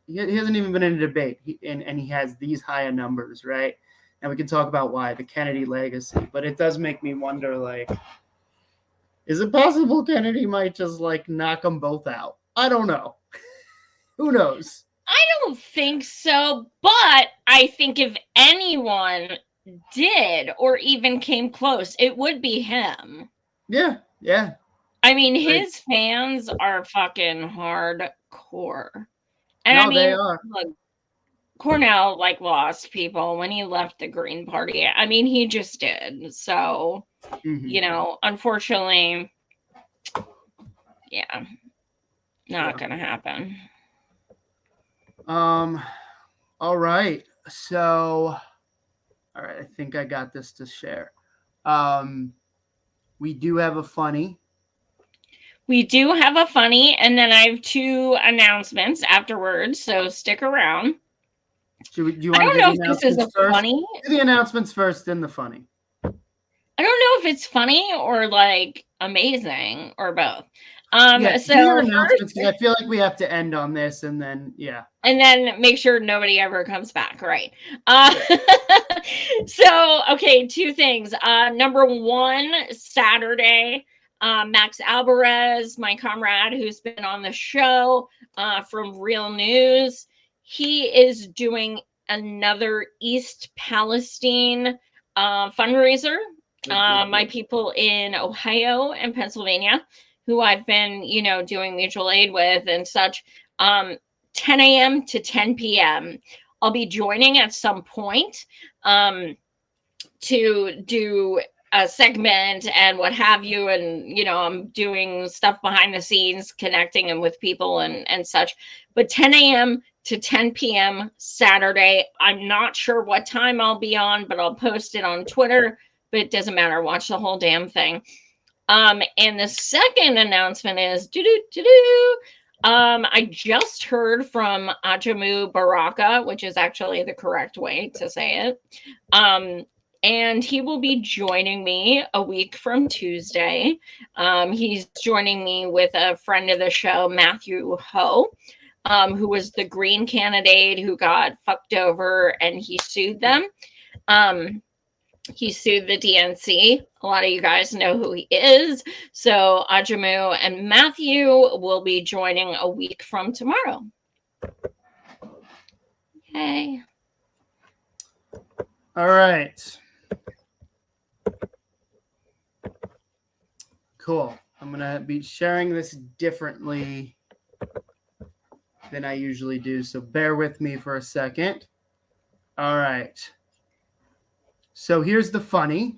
He hasn't even been in a debate, and he has these higher numbers, right? And we can talk about why, the Kennedy legacy, but it does make me wonder, like, is it possible Kennedy might just like knock them both out? I don't know. Who knows? I don't think so, but I think if anyone did or even came close, it would be him. Yeah. I mean, his fans are fucking hardcore. And I mean, they are. Look, Cornell lost people when he left the Green Party. I mean, he just did. So, unfortunately, yeah, not gonna happen. All right. So, all right. I think I got this to share. We do have a funny. And then I have 2 announcements afterwards. So stick around. Do you want to do the announcements this is a funny? Do the announcements first, then the funny. I don't know if it's funny or amazing or both. So do your announcements, because I feel like we have to end on this, and then and then make sure nobody ever comes back, right? So okay, 2 things. Number 1, Saturday, Max Alvarez, my comrade who's been on the show from Real News, he is doing another East Palestine fundraiser. My people in Ohio and Pennsylvania, who I've been, doing mutual aid with and such, 10 a.m. to 10 p.m. I'll be joining at some point to do a segment and what have you. And, I'm doing stuff behind the scenes, connecting them with people and such. But 10 a.m. to 10 p.m. Saturday, I'm not sure what time I'll be on, but I'll post it on Twitter. But it doesn't matter. Watch the whole damn thing. And the second announcement is I just heard from Ajamu Baraka, which is actually the correct way to say it. And he will be joining me a week from Tuesday. He's joining me with a friend of the show, Matthew Ho, who was the Green candidate who got fucked over and he sued them. He sued the DNC. A lot of you guys know who he is. So Ajamu and Matthew will be joining a week from tomorrow. Okay. All right. Cool. I'm going to be sharing this differently than I usually do. So bear with me for a second. All right. So here's the funny.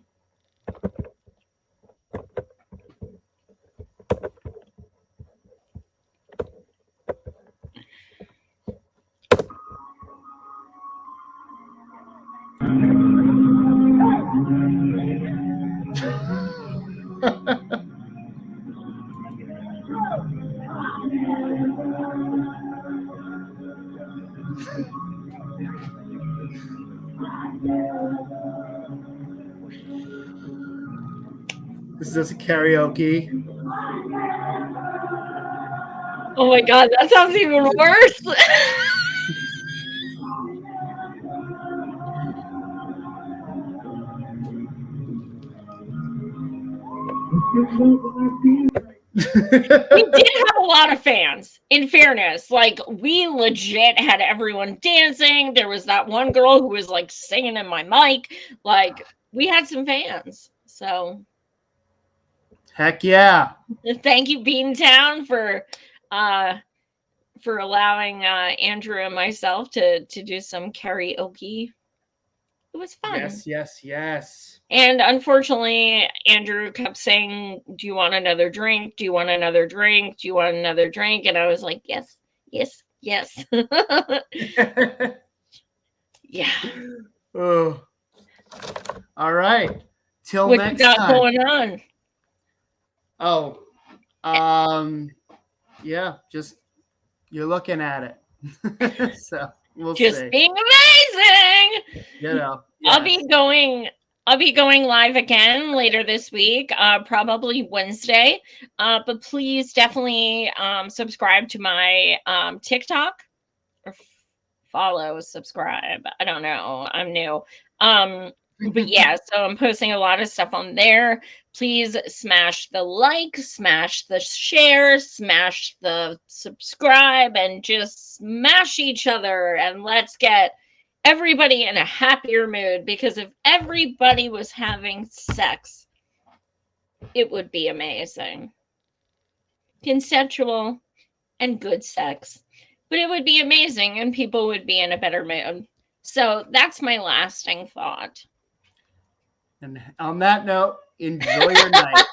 Is this a karaoke? Oh my god, that sounds even worse. We did have a lot of fans, in fairness. Like, we legit had everyone dancing. There was that one girl who was like singing in my mic. Like, we had some fans. So Heck yeah. thank you, Beantown, for allowing Andrew and myself to do some karaoke. It was fun. Yes, yes, yes. And unfortunately, Andrew kept saying, "Do you want another drink? Do you want another drink? Do you want another drink?" And I was like, "Yes, yes, yes." Yeah. Oh. All right. Till What next you got time. going on? Oh. Yeah, just you're looking at it. So we'll Just see. being amazing. You know. I'll Yes. be going live again later this week, probably Wednesday. But please definitely subscribe to my TikTok or follow, subscribe. I don't know. I'm new. But yeah, so I'm posting a lot of stuff on there. Please smash the like, smash the share, smash the subscribe, and just smash each other. And let's get everybody in a happier mood, because if everybody was having sex, it would be amazing. Consensual and good sex. But it would be amazing and people would be in a better mood. So that's my lasting thought. And on that note, enjoy your night.